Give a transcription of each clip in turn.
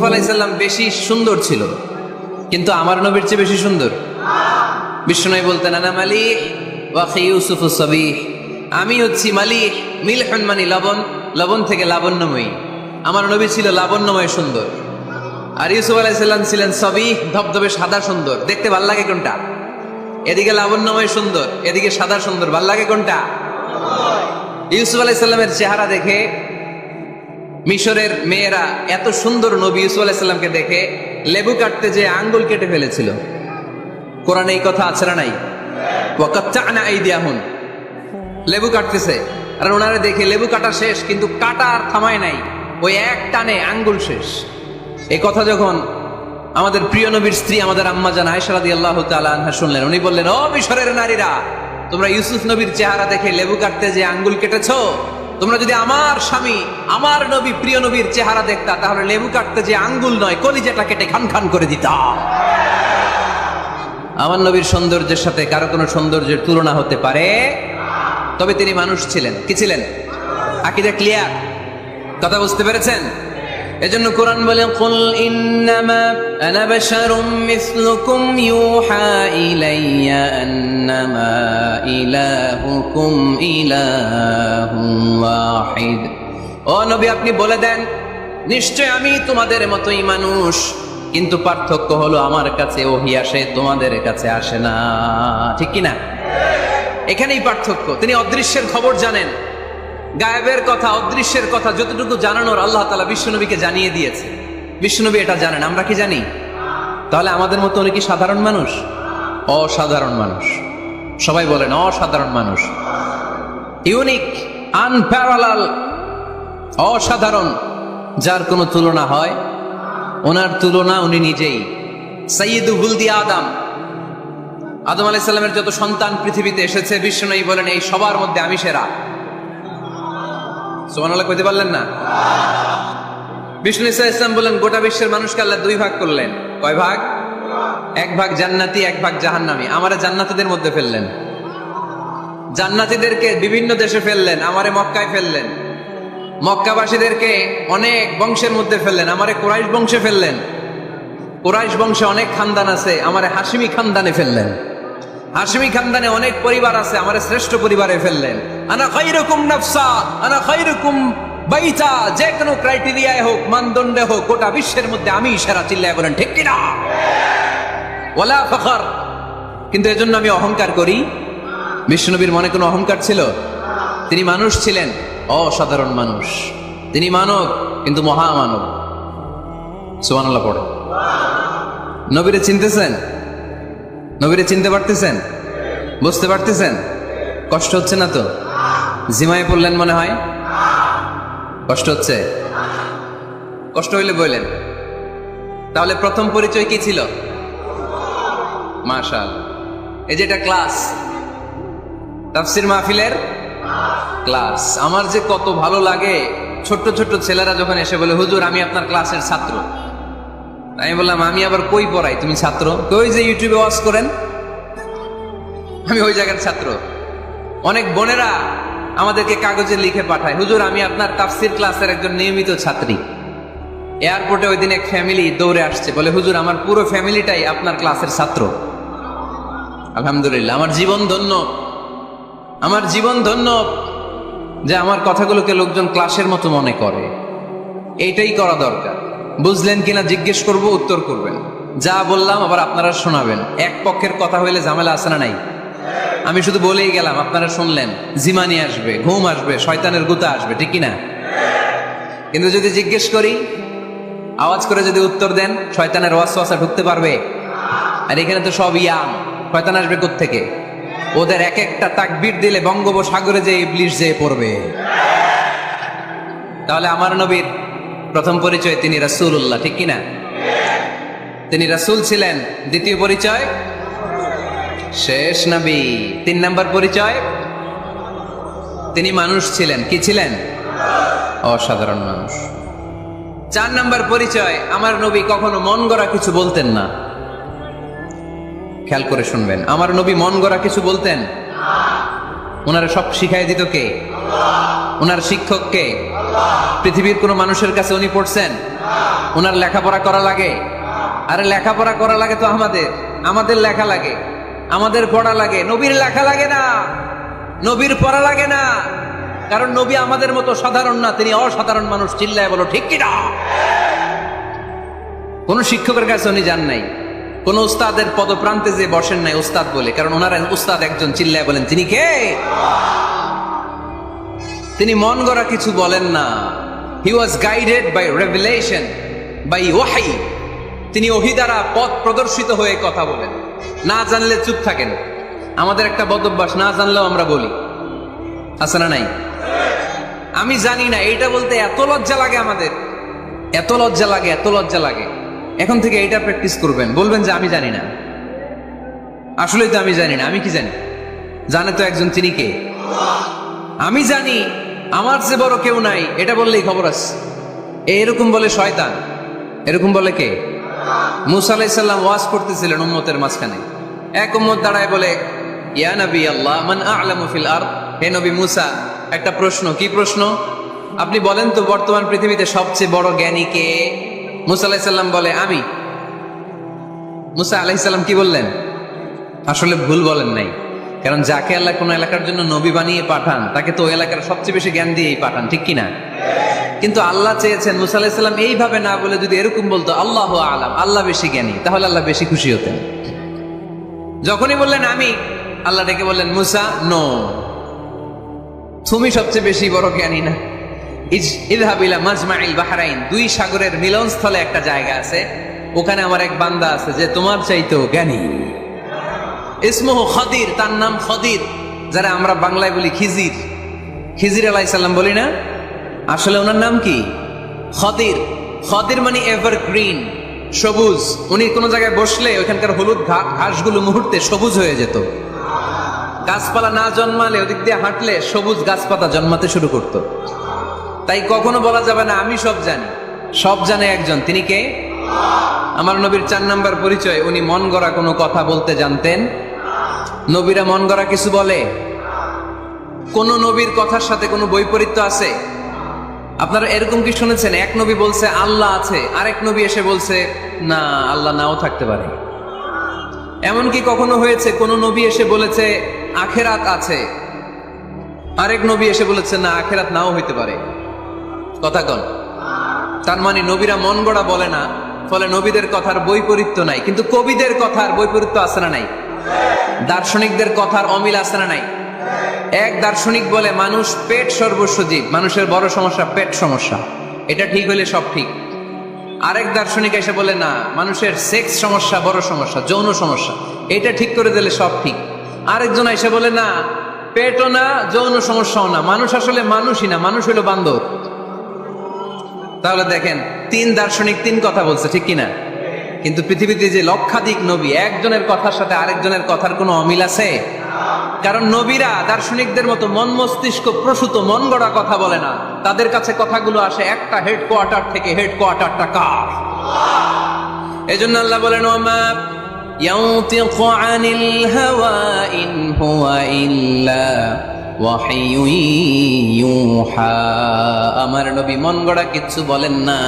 আলাইহিস সালাম বেশি সুন্দর ছিল, কিন্তু আমার নবীর চেয়ে বেশি সুন্দর। বিষ্ণু বলতেন আনা মালিহ ওয়া আখি ইউসুফু সাবিহ, আমি হচ্ছি মালিহ, মিলহুন মানে লবণ, লবণ থেকে লাবণ্যময়ী। আমার নবী ছিল লাবণ্যময় সুন্দর, আর ইউসুফ আলাইহিস সালাম ছিলেন সাবিহ, ধবধবে সাদা সুন্দর। দেখতে ভাল লাগে কোনটা? এদিকে লাবণ্যময় সুন্দর, এদিকে সাদা সুন্দর, ভাল লাগে কোনটা? ইউসুফ আলাইহিস সালামের চেহারা দেখে মিশরের মেয়েরা এত সুন্দর নবী ইউসুফ আলাইহিস সালামকে দেখে লেবু কাটতে যে আঙ্গুল কেটে ফেলেছিল। কোরআনে এই কথা আছে না নাই? ওয়াকাত্তা'না আইদিয়াহুম, লেবু কাটতেছে, আর ওনারে দেখে লেবু কাটা শেষ, কিন্তু কাটা আর থামায় নাই, ওই এক টানে আঙ্গুল শেষ। এই কথা যখন আমাদের প্রিয় নবীর স্ত্রী আমাদের আম্মা জান আয়েশা রাদিয়াল্লাহু তাআলা আনহা শুনলেন, উনি বললেন, ও মিশরের নারীরা, তোমরা ইউসুফ নবীর চেহারা দেখে লেবু কাটতে যে আঙ্গুল কেটেছো, তোমরা যদি আমার স্বামী আমার নবী প্রিয় নবীর চেহারা দেখতা, তাহলে লেবু কাটতে যে আঙ্গুল নয়, কলিজাটা কেটে খান খান করে দিতা। আমার নবীর সৌন্দর্যের সাথে কারো কোনো সৌন্দর্যের তুলনা হতে পারে? তবে তিনি মানুষ ছিলেন। কি ছিলেন? আকীদা ক্লিয়ার? কথা বুঝতে পেরেছেন? এজন্য কোরআন বলে, কুল ইন্নামা আনা বাশারুম মিসলুকুম ইউহা ইলাইয়া আন্নামা ইলাহুকুম ইলাহুন ওয়াহিদ। ও নবী, আপনি বলে দেন, নিশ্চয় আমি তোমাদের মতোই মানুষ, কিন্তু পার্থক্য হলো আমার কাছে ওহী আসে, তোমাদের কাছে আসে না। ঠিক কি না? এখানেই পার্থক্য। তিনি অদৃশ্যের খবর জানেন, গায়েবের কথা, অদৃশ্যের কথা যতটুকু জানানোর আল্লাহ তাআলা বিশ্বনবীকে জানিয়ে দিয়েছে। বিশ্বনবী এটা জানেন, আমরা কি জানি? তাহলে আমাদের মতো উনি কি সাধারণ মানুষ? অসাধারণ মানুষ। সবাই বলেন অসাধারণ মানুষ। ইউনিক, আনপ্যারালাল, অসাধারণ, যার কোনো তুলনা হয়? ওনার তুলনা উনি নিজেই। সাইয়্যিদু ওয়ালদি আদম, আদম আলাইহিস সালামের যত সন্তান পৃথিবীতে এসেছে, বিশ্বনবী বলেন এই সবার মধ্যে আমি সেরা। সুবহানাল্লাহ কইতে পারলেন না? বিষ্ণু ইসলাম বলেন, গোটা বিশ্বের মানুষকে আল্লাহ দুই ভাগ করলেন। কয় ভাগ? এক ভাগ জান্নাতি, এক ভাগ জাহান্নামী। আমারে জান্নাতীদের মধ্যে ফেললেন, জান্নাতীদেরকে বিভিন্ন দেশে ফেললেন, আমারে মক্কায় ফেললেন। মক্কাবাসীদেরকে অনেক বংশের মধ্যে ফেললেন, আমারে কুরাইশ বংশে ফেললেন। কুরাইশ বংশে অনেক খানদান আছে, আমারে হাশিমি খানদানে ফেললেন। হাশিমি খানদানে অনেক পরিবার আছে, আমারে শ্রেষ্ঠ পরিবারে ফেললেন। আনা খায়রুকুম নাফসা, আনা খায়রুকুম বাইতা, যে কোনো ক্রাইটেরিয়ায় হোক, মানদণ্ডে হোক, গোটা বিশ্বের মধ্যে আমি সেরা। চিল্লায় বলেন ঠিক কিনা? ওয়ালা ফখর। কিন্তু এজন্য আমি অহংকার করি? বিশ্বনবীর মনে কোনো অহংকার ছিল? তিনি মানুষ ছিলেন, অসাধারণ মানুষ। তিনি মানব, কিন্তু মহামানব। সুবহানাল্লাহ পড়ে। নবীরে চিনতেছেন? নবীরে চিনতে পারতেছেন? বুঝতে পারতেছেন? কষ্ট হচ্ছে না তো? জিমায় পড়লেন মনে হয়? কষ্ট হচ্ছে? কষ্ট হইলে বললেন। তাহলে প্রথম পরিচয় কি ছিল? মাশাআল্লাহ। এই যে এটা ক্লাস, তাফসীর মাহফিলের ক্লাস। আমার যে কত ভালো লাগে ছোট্ট ছোট্ট ছেলেরা যখন এসে বলে, হুজুর আমি আপনার ক্লাসের ছাত্র। আমি বললাম, আমি আবার কই পড়াই? তুমি ছাত্র? কই যে ইউটিউবে ওয়াজ করেন, আমি ওই জায়গার ছাত্র। অনেক বোনেরা আমাদেরকে কাগজে লিখে পাঠায়, হুজুর আমি আপনার তাফসীর ক্লাসের একজন নিয়মিত ছাত্রী। এয়ারপোর্টে ওই দিন এক ফ্যামিলি দৌড়ে আসছে, বলে হুজুর আমার পুরো ফ্যামিলিটাই আপনার ক্লাসের ছাত্র। আলহামদুলিল্লাহ, আমার জীবন ধন্য, আমার জীবন ধন্য যে আমার কথাগুলোকে লোকজন ক্লাসের মতো মনে করে। এইটাই করা দরকার। বুঝলেন কিনা জিজ্ঞেস করব, উত্তর করবেন। যা বললাম আবার আপনারা শোনাবেন। এক পক্ষের কথা হইলে ঝামেলা আছে না নাই? আমি শুধু বলেই গেলাম, আপনারা শুনলেন, জিমানি আসবে, ঘুম আসবে, শয়তানের গুতা আসবে, ঠিক কিনা? কিন্তু যদি জিজ্ঞেস করি, আওয়াজ করে যদি উত্তর দেন, শয়তানের ওয়াসওয়াসা ঢুকতে পারবে? আর এখানে তো সব ইয়াং, শয়তান আসবে কোত্থেকে? ওদের এক একটা তাকবীর দিলে বঙ্গোপসাগরে যে ইবলিস যেয়ে পড়বে। তাহলে আমার নবীর প্রথম পরিচয় তিনি রাসূলুল্লাহ, ঠিক কিনা? তিনি রাসূল ছিলেন। দ্বিতীয় পরিচয় শেষ নবী। 3 নাম্বার পরিচয় তিনি মানুষ ছিলেন। কি ছিলেন? অসাধারণ মানুষ। 4 নাম্বার পরিচয়, আমার নবী কখনো মন গড়া কিছু বলতেন না। খেয়াল করে শুনবেন, আমার নবী মন গড়া কিছু বলতেন? ওনারা সব শিখাই দিত কে? ওনার শিক্ষক কে? পৃথিবীর কোনো মানুষের কাছে উনি পড়ছেন? ওনার লেখাপড়া করা লাগে? আরে লেখাপড়া করা লাগে তো আমাদের লেখা লাগে, আমাদের পড়া লাগে, নবীর লেখা লাগে না, নবীর পড়া লাগে না। কারণ নবী আমাদের মতো সাধারণ না, তিনি অসাধারণ মানুষ। চিল্লায় বলো ঠিক কিনা? কোন শিক্ষকের কাছে উনি যান নাই, কোন উস্তাদের পদপ্রান্তে যে বসেন নাই উস্তাদ বলে, কারণ ওনার উস্তাদ একজন। চিল্লায় বলেন তিনি কে? তিনি মন গড়া কিছু বলেন না। He was guided by revelation, by ওয়াহি। তিনি ওহী দ্বারা পথ প্রদর্শিত হয়ে কথা বলেন। না জানলে চুপ থাকেন। আমাদের একটা বদ অভ্যাস, না জানলেও আমরা বলি, আছে না নাই? আমি জানি না, এইটা বলতে এত লজ্জা লাগে আমাদের, এত লজ্জা লাগে, এত লজ্জা লাগে। এখন থেকে এইটা প্র্যাকটিস করবেন, বলবেন যে আমি জানি না। আসলেই তো আমি জানি না। আমি কি জানি? জানে তো একজন, তিনি কে? আমি জানি, আমার যে বড় কেউ নাই, এটা বললেই খবর আছে। এরকম বলে শয়তান, এরকম বলে কে? মুসা আলাইহিস সালাম ওয়াজ করতেছিলেন উম্মতের মাঝখানে। এক উম্মত দাঁড়ায় বলে, ইয়া নবী আল্লাহ মান আ'লামু ফিল আরদ। হে নবী মুসা, একটা প্রশ্ন। কি প্রশ্ন? আপনি বলেন তো বর্তমান পৃথিবীতে সবচেয়ে বড় জ্ঞানী কে? মুসা আলাইহিস সালাম বলে আমি। মুসা আলাইহিস সালাম কি বললেন? আসলে ভুল বলেন নাই, কারণ যাকে আল্লাহ কোন এলাকার জন্য নবী বানিয়ে পাঠান, তাকে তো ওই এলাকার সবচেয়ে বেশি জ্ঞান দিয়েই পাঠান, ঠিক কিনা? কিন্তু আল্লাহ চেয়েছেন মুসা আলাইহিস সালাম এইভাবে না বলে যদি এরকম বলতো আল্লাহু আ'লাম, আল্লাহ বেশি জ্ঞানী, তাহলে আল্লাহ বেশি খুশি হতেন। যখনই বললেন আমি, আল্লাহ ডেকে বললেন মুসা নো, তুমি সবচেয়ে বেশি বড় জ্ঞানী না। ইযহাব ইলা মাজমাইল বাহরাইন, দুই সাগরের মিলনস্থলে একটা জায়গা আছে, ওখানে আমার এক বান্দা আছে যে তোমার চাইতেও জ্ঞানী। ইসমুহু খদির, তার নাম খদির, যারা আমরা বাংলায় বলি খিজির। খিজির আলাইহিস সালাম বলি না, আসলে ওনার নাম কি? খদির। খদির মানে এভারগ্রিন, সবুজ। উনি কোন জায়গায় বসলে ওইখানকার হলুদ ঘাসগুলো মুহূর্তে সবুজ হয়ে যেত। গাছপালা না জন্মালে ওদিক দিয়ে হাঁটলে সবুজ গাছপাতা জন্মাতে শুরু করত। তাই কখনো বলা যাবে না আমি সব জানি। সব জানে একজন, তিনি কে? আমার নবীর 4 নাম্বার পরিচয়, উনি মন গড়া কোনো কথা বলতে জানতেন। নবীরা মন গড়া কিছু বলে? কোন নবীর কথার সাথে কোনো বৈপরীত্য আছে? আপনারা এরকম কি শুনেছেন, এক নবী বলছে আল্লাহ আছে, আরেক নবী এসে বলছে না, আল্লাহ নাও থাকতে পারে? এমন কি কখনো হয়েছে কোন নবী এসে বলেছে আখেরাত আছে, আরেক নবী এসে বলেছে না, আখেরাত নাও হইতে পারে? কথা কন। তার মানে নবীরা মন গড়া বলে না, ফলে নবীদের কথার বৈপরীত্য নাই। কিন্তু কবিদের কথার বৈপরীত্য আছে না নাই? দার্শনিকদের কথার অমিল আছে না নাই? এক দার্শনিক বলে মানুষ পেট সর্বস্ব জীব, মানুষের বড় সমস্যা পেট সমস্যা, এটা ঠিক হইলে সব ঠিক। আরেক দার্শনিক এসে বলে না, মানুষের সেক্স সমস্যা বড় সমস্যা, যৌন সমস্যা, এটা ঠিক করে দিলে সব ঠিক। আরেকজন এসে বলে না, পেটও না, যৌন সমস্যাও না, মানুষ আসলে মানুষই না, মানুষ হলো বান্দর। তাহলে দেখেন, 3 দার্শনিক 3 কথা বলছে, ঠিক কিনা? কিন্তু পৃথিবীতে যে লক্ষাধিক নবী, একজনের কথার সাথে আরেকজনের কথার কোনো অমিল আছে? কারণ নবীরা দার্শনিকদের মতো মন মস্তিষ্ক প্রসূত মন গড়া কথা বলে না। তাদের কাছে কথাগুলো আসে একটা হেডকোয়ার্টার থেকে। হেডকোয়ার্টারটা কার? এজন্য আল্লাহ বলেন ওমা ইয়ানতিকু আনিল হাওয়া ইন হুয়া ইল্লা ওয়াহিয়ুন ইউহা। আমার নবী মন গড়া কিচ্ছু বলেন না,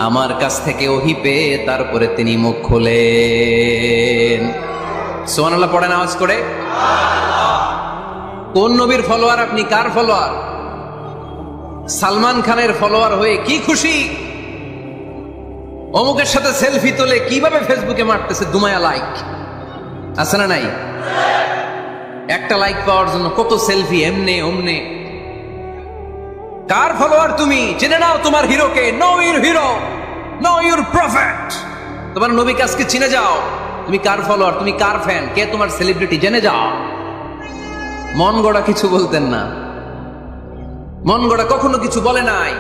আমার কাছ থেকে ওহী পেয়ে তারপরে তিনি মুখ খোলেন। সুবহানাল্লাহ পড়েন আওয়াজ করে। কোন নবীর ফলোয়ার আপনি? কার ফলোয়ার? সালমান খানের ফলোয়ার হয়ে কি খুশি? অমুকের সাথে সেলফি তোলে কিভাবে ফেসবুকে মারতেছে দুমায়া লাইক, আছে না নাই? একটা লাইক পাওয়ার জন্য কত সেলফি, এমনে ওমনে। কার ফলোয়ার তুমি? জেনে নাও তোমার হিরোকে। Know your hero, know your prophet. তোমার নবীকে আজকে চিনে যাও। তুমি কার ফলোয়ার, তুমি কার ফ্যান, কে তোমার সেলিব্রিটি, জেনে যাও। মন গড়া কিছু বলতেন না, মন গড়া কখনো কিছু বলে নাই।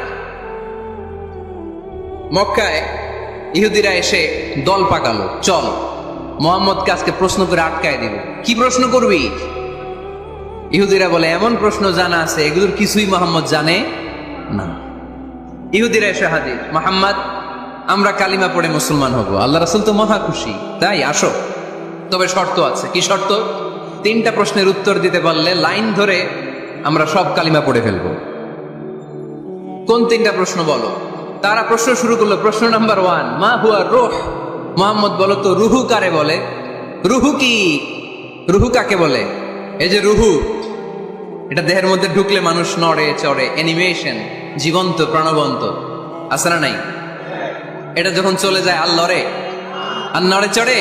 মক্কায় ইহুদিরা এসে দল পাকালো, চল মোহাম্মদকে আজকে প্রশ্ন করে আটকায় দিব। কি প্রশ্ন করবি? ইহুদিরা বলে এমন প্রশ্ন জানা আছে এগুলোর কিছুই মোহাম্মদ জানে না। ইহুদিরা এসে হাজির, মোহাম্মদ আমরা কালিমা পড়ে মুসলমান হব। আল্লাহ রাসূল তো মহা খুশি, তাই আসো, তবে শর্ত আছে। কি শর্ত? 3টা প্রশ্নের উত্তর দিতে পারলে লাইন ধরে আমরা সব কালিমা পড়ে ফেলবো। কোন তিনটা প্রশ্ন বলো? তারা প্রশ্ন শুরু করলো। প্রশ্ন নাম্বার 1, মা হুয়া রূহ। মুহাম্মদ বলো তো রুহু কারে বলে? রুহু কি? রুহু কাকে বলে? এই যে রুহু, এটা দেহের মধ্যে ঢুকলে মানুষ নড়ে চড়ে, অ্যানিমেশন, জীবন্ত প্রাণবন্ত, আছে না নাই? এটা যখন চলে যায় আর লড়ে আর নড়ে চড়ে।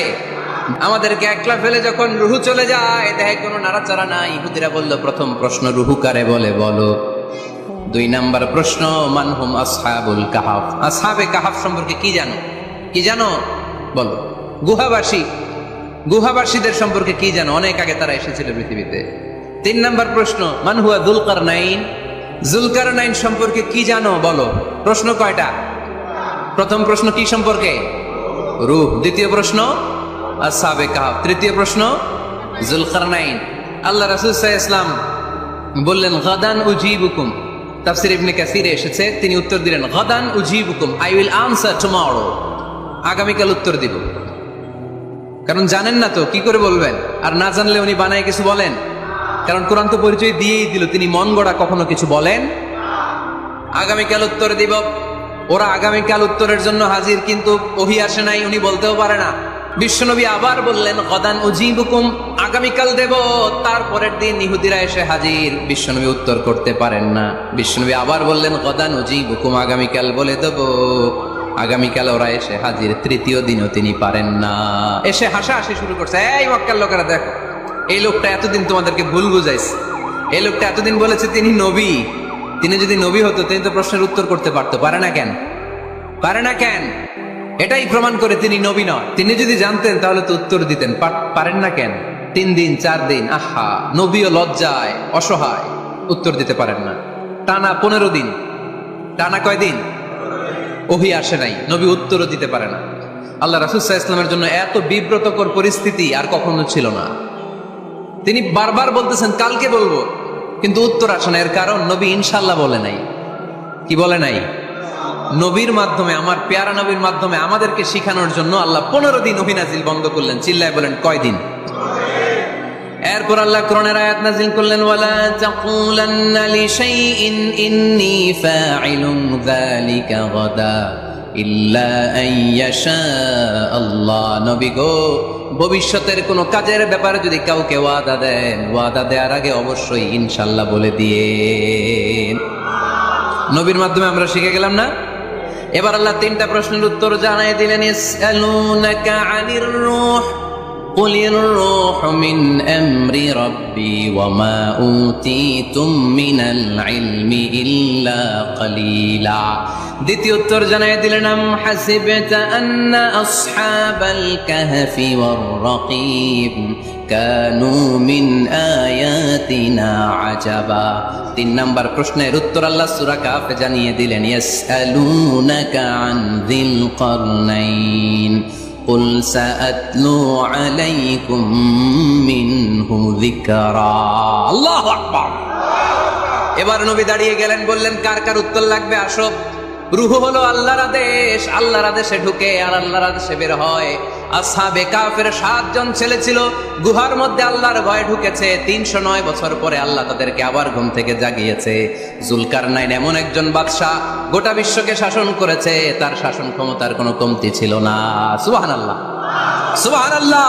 আমাদেরকে একলা ফেলে যখন রুহু চলে যায়, দেহে কোনো নাড়াচাড়া নাই। ইহুদিরা বলল প্রথম প্রশ্ন রুহু কারে বলে বলো। 2 নাম্বার প্রশ্ন মানহুম আসহাবুল কাহাফ। আসহাবে কাহাফ সম্পর্কে কি জানো? কি জানো বলো। গুহাবাসীদের সম্পর্কে কি জানো? অনেক আগে তারা এসেছিল পৃথিবীতে। 3 নাম্বার প্রশ্ন মান হুয়া যুলকারনাইন। যুলকারনাইন সম্পর্কে কি জানো বলো। প্রশ্ন কয়টা? প্রথম প্রশ্ন কি সম্পর্কে? রূহ। দ্বিতীয় প্রশ্ন আসহাবে কাহাফ। তৃতীয় প্রশ্ন যুলকারনাইন। আল্লাহ রাসূল সাল্লাল্লাহু আলাইহি ওয়াসাল্লাম বললেন গাদান উজিবুকুম। তাফসীর ইবনে কাসিরে এসেছে, তিনি উত্তর দিলেন গাদান উজিবুকুম, আই উইল আনসার টুমরো। আগামীকাল উত্তর দিব। কারণ জানেন না তো কি করে বলবেন, আর না জানলে উনি বানায় কিছু বলেন? কারণ কোরআন তো পরিচয় দিয়েই দিল, তিনি মন গড়া কখনো কিছু বলেন। আগামীকাল উত্তর দিব। ওরা আগামীকাল উত্তরের জন্য হাজির, কিন্তু ওহী আসে নাই, উনি বলতেও পারে না। বিশ্বনবী আবার বললেন গদান উজিবুকুম, আগামীকাল দেব। তারপরের দিন ইহুদিরা এসে হাজির, বিশ্বনবী উত্তর করতে পারেন না। বিশ্বনবী আবার বললেন গদান উজিবুকুম, আগামীকাল বলে দেব। আগামীকাল ওরা এসে হাজির, তৃতীয় দিনও তিনি পারেন না। এসে হাসাহাসি শুরু করছে, এই মক্কার লোকেরা দেখো, এই লোকটা এতদিন তোমাদেরকে ভুল বুঝাইছে। এই লোকটা এতদিন বলেছে তিনি নবী। তিনি যদি নবী হতো তিনি তো প্রশ্নের উত্তর করতে পারতো, পারে না কেন? পারে না কেন? এটাই প্রমাণ করে তিনি নবী নয়। তিনি যদি জানতেন তাহলে তো উত্তর দিতেন, পারেন না কেন? 3 দিন 4 দিন, আহা, নবীও লজ্জায় অসহায়, উত্তর দিতে পারেন না। টানা 15 দিন, টানা কয়দিন ওহী আসে নাই, নবী উত্তরও দিতে পারে না। আল্লাহ রাসূল সাল্লাল্লাহু আলাইহি ওয়াসাল্লামের জন্য এত বিব্রতকর পরিস্থিতি আর কখনো ছিল না। তিনি বারবার বলতেছেন কালকে বলবো, কিন্তু উত্তর আসে না। এর কারণ নবী ইনশাআল্লাহ বলে নাই। কি বলে নাই? নবীর মাধ্যমে, আমার পেয়ারা নবীর মাধ্যমে আমাদেরকে শিখানোর জন্য আল্লাহ 15 দিন ওহী নাজিল বন্ধ করলেন। চিল্লায় বলেন কয়দিন? এরপর আল্লাহ কোরআনের আয়াত নাজিল করলেন, ওয়ালা তাকুলান্না লিশাইইন ইন্নী ফাইলুন যালিকা গাদা ইল্লা আইয়াশা আল্লাহ। নবী গো, ভবিষ্যতের কোনো কাজের ব্যাপারে যদি কাউকে ওয়াদা দেন, ওয়াদা দেওয়ার আগে অবশ্যই ইনশাআল্লাহ বলে দিয়ে। নবীর মাধ্যমে আমরা শিখে গেলাম না? এবার আল্লাহ 3টা প্রশ্নের উত্তর জানাই দিলেন। ইয়াসআলুনাকা আনির রূহ কুলির রূহ মিন আমরি রাব্বি ওয়া মা উতীতুম মিনাল ইলমি ইল্লা কালিলা। দ্বিতীয় উত্তর জানাই দিলেন, আম হাসিবতা আন্না আসহাবাল কাহফি ওয়ার রাকিব কানু মিন আয়াতিনা আজাবা। 3 নাম্বার প্রশ্নের উত্তর আল্লাহ সূরা কাহফে জানিয়ে দিলেন, ইয়াসআলুনাকা আন যিল কারনাইন কুল সাআতলু আলাইকুম মিনহু যিকরা। আল্লাহু আকবার। এবার নবী দাঁড়িয়ে গেলেন, বললেন কার কার উত্তর লাগবে আসো। রূহ হলো আল্লাহর আদেশ, আল্লাহর আদেশে ঢুকে আর আল্লাহর আদেশে বের হয়। আসহাবে কাফের 7 জন ছেলে ছিল, গুহার মধ্যে আল্লাহর ভয়ে ঢুকেছে। 309 বছর পরে আল্লাহ তাদেরকে আবার ঘুম থেকে জাগিয়েছে। জুলকারনাইন এমন একজন বাদশা, গোটা বিশ্বকে শাসন করেছে, তার শাসন ক্ষমতার কোনো কমতি ছিল না। সুবহানাল্লাহ, সুবহানাল্লাহ।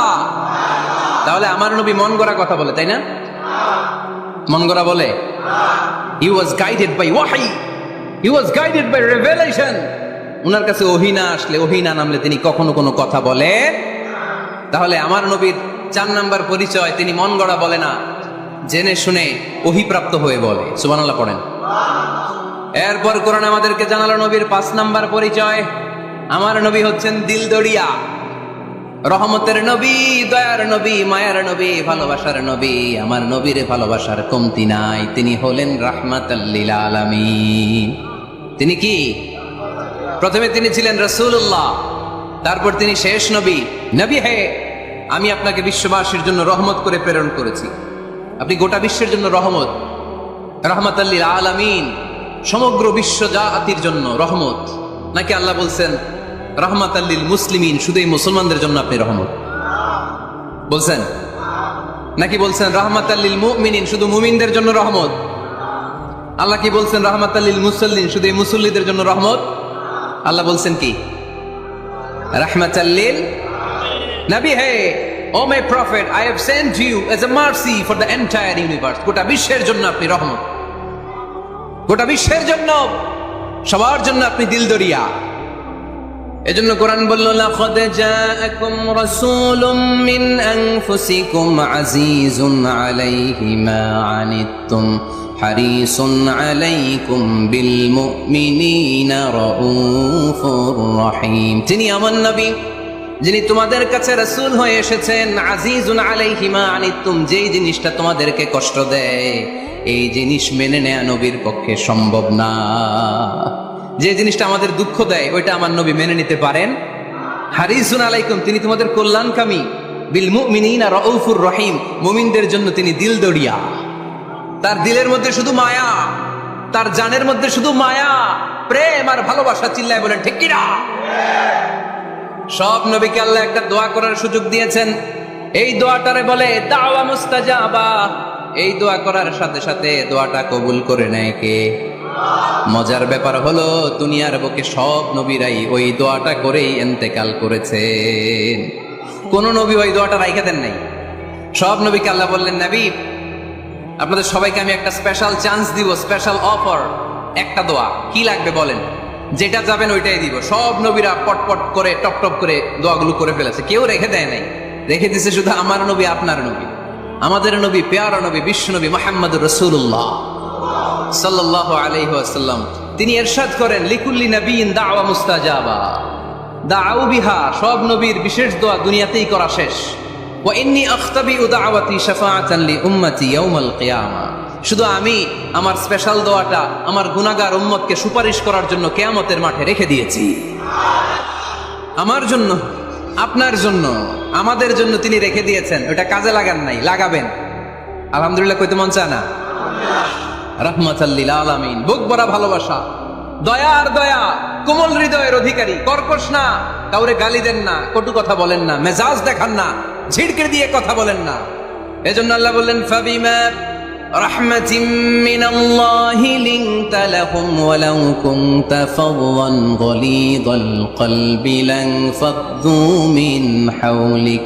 তাহলে আমার নবী মন গড়া কথা বলে, তাই না? মন গড়া বলে? হি ওয়াজ গাইডেড বাই ওয়াহি, হি ওয়াজ গাইডেড বাই রেভেলেশন। উনার কাছে ওহী না আসলে, ওহী না নামলে তিনি কখনো কোনো কথা বলে। তাহলে আমার নবীর 4 নাম্বার পরিচয়, তিনি মন গড়া বলে না, জেনে শুনে ওহীপ্রাপ্ত হয়ে বলে। সুবহানাল্লাহ পড়েন। এরপর কোরআন আমাদেরকে জানালো নবীর 5 নাম্বার পরিচয়, আমার নবী হচ্ছেন দিলদরিয়া, রহমতের নবী, দয়ার নবী, মায়ার নবী, ভালোবাসার নবী। আমার নবীর ভালোবাসার কমতি নাই। তিনি হলেন রাহমাতাল লিল আলামিন। তিনি কি? প্রথমে তিনি ছিলেন রাসূলুল্লাহ, তারপর তিনি শেষ নবী। নবী হে, আমি আপনাকে বিশ্ববাসীর জন্য রহমত করে প্রেরণ করেছি। আপনি গোটা বিশ্বের জন্য রহমত, রাহমাতাল লিল আলামিন, সমগ্র বিশ্ব জাতির জন্য রহমত। নাকি আল্লাহ বলছেন রাহমাতাল লিল মুসলিমিন, শুধু এই মুসলমানদের জন্য আপনি রহমত বলছেন? নাকি বলছেন রাহমাতাল লিল মুমিনিন, শুধু মুমিনদের জন্য রহমত? আল্লাহ কি বলছেন? রাহমাতাল লিল মুসাল্লিন, শুধু এই মুসল্লিদের জন্য রহমত। আল্লাহ বলছেন কি? রাহমাতাল লিল নবী, হে O my prophet, I have sent you as a mercy for the entire universe. গোটা বিশ্বের জন্য আপনি রহমত, গোটা বিশ্বের জন্য, সবার জন্য আপনি দিলদরিয়া। এজন্য কোরআন বলল, লাকাদ জাআকুম রাসূলুম মিন আনফুসিকুম আজিজুন আলাইহি মা আনিতুম হারিসুন আলাইকুম বিল মুমিনিনা রাউফুর রহিম। তিনি আমার নবী, যিনি তোমাদের কাছে রাসূল হয়ে এসেছেন। আজিজুন আলাইহি মা আনিতুম, যেই জিনিসটা তোমাদেরকে কষ্ট দেয় এই জিনিস মেনে নেয়া নবীর পক্ষে সম্ভব না। যে জিনিসটা আমাদের দুঃখ দেয় ওইটা আমার নবী মেনে নিতে পারেন। হারিসুন আলাইকুম, তিনি তোমাদের কল্যাণকামী। বিল মুমিনিনা রাউফুর রহিম, মুমিনদের জন্য তিনি দিলদরিয়া। তার দিলের মধ্যে শুধু মায়া, তার জানের মধ্যে শুধু মায়া, প্রেম আর ভালোবাসা। চিল্লায় বলেন ঠিক কি না? সব নবীকে আল্লাহ একটা দোয়া করার সুযোগ দিয়েছেন। এই দোয়াটারে বলে দাওয়া মুস্তাজাবা। এই দোয়া করার সাথে সাথে দোয়াটা কবুল করে নেয় কে? মজার ব্যাপার হলো দুনিয়ার বুকে সব নবীরাই ওই দোয়াটা করেই ইন্তেকাল করেছেন। কোন নবী ওই দোয়াটা রাইখা দেন নাই। সব নবীকে আল্লাহ বললেন, নবী আপনাদের সবাইকে আমি একটা স্পেশাল চান্স দিব, স্পেশাল অফার। একটা দোয়া, কি লাগবে বলেন, যেটা যাবেন ওইটাই দিব। সব নবীরা পটপট করে টপ টপ করে দোয়াগুলো করে ফেলেছে, কেউ রেখে দেয় নাই। রেখে দিছে শুধু আমার নবী, আপনার নবী, আমাদের নবী, পেয়ারা নবী, বিশ্ব নবী মুহাম্মদুর রাসূলুল্লাহ সাল্লাল্লাহু আলাইহি ওয়াসাল্লাম। তিনি ইরশাদ করেন, লিকুল্লি নাবিয়িন দাওয়া মুস্তাজাবা দাউ বিহা। সব নবীর বিশেষ দোয়া দুনিয়াতেই করা শেষ। ওয়া ইন্নী আখতাবিউ দাওয়াতি শাফাআতান লি উম্মতি ইয়াউমাল কিয়ামা। শুধু আমি আমার স্পেশাল দোয়াটা আমার গুনাহগার উম্মতকে সুপারিশ করার জন্য কিয়ামতের মাঠে রেখে দিয়েছি। আমার জন্য, আপনার জন্য, আমাদের জন্য তিনি রেখে দিয়েছেন। ওটা কাজে লাগান নাই, লাগাবেন। আলহামদুলিল্লাহ কইতে মন চায় না? রাহমাতাল লিল আলামিন, বুক ভরা ভালোবাসা, দয়ার দয়া, কোমল হৃদয়ের অধিকারী, কর্কশ না, কাউরে গালি দেন না, কটু কথা বলেন না, মেজাজ দেখান না, ঝিড়কে দিয়ে কথা বলেন না। এজন্য আল্লাহ বললেন, ফাবিমা রাহমাতিম মিনাল্লাহি লিনতা লাহুম ওয়ালাউ কুনতা ফাদদান গলিযাল কলবি লানফাদ্দু মিন হাওলিক।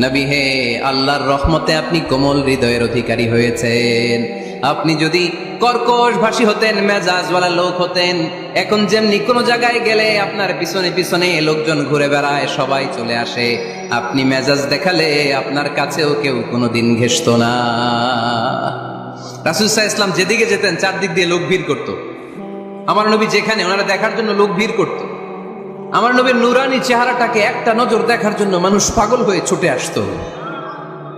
নবী হে, আল্লাহর রহমতে আপনি কোমল হৃদয়ের অধিকারী হয়েছেন। আপনি যদি কর্কশ ভাষী হতেন, মেজাজওয়ালা লোক হতেন, এখন যেমনি কোনো জায়গায় গেলে আপনার পিছনে পিছনে লোকজন ঘুরে বেড়ায়, সবাই চলে আসে, আপনি মেজাজ দেখালে আপনার কাছেও কেউ কোনোদিন ঘেষত না। রাসূল সাল্লাল্লাহু আলাইহি ওয়াসাল্লাম যেদিকে যেতেন চারদিক দিয়ে লোক ভিড় করত। আমার নবী যেখানে, ওনারা দেখার জন্য লোক ভিড় করত। আমার নবীর নুরানি চেহারাটাকে একটা নজর দেখার জন্য মানুষ পাগল হয়ে ছুটে আসতো।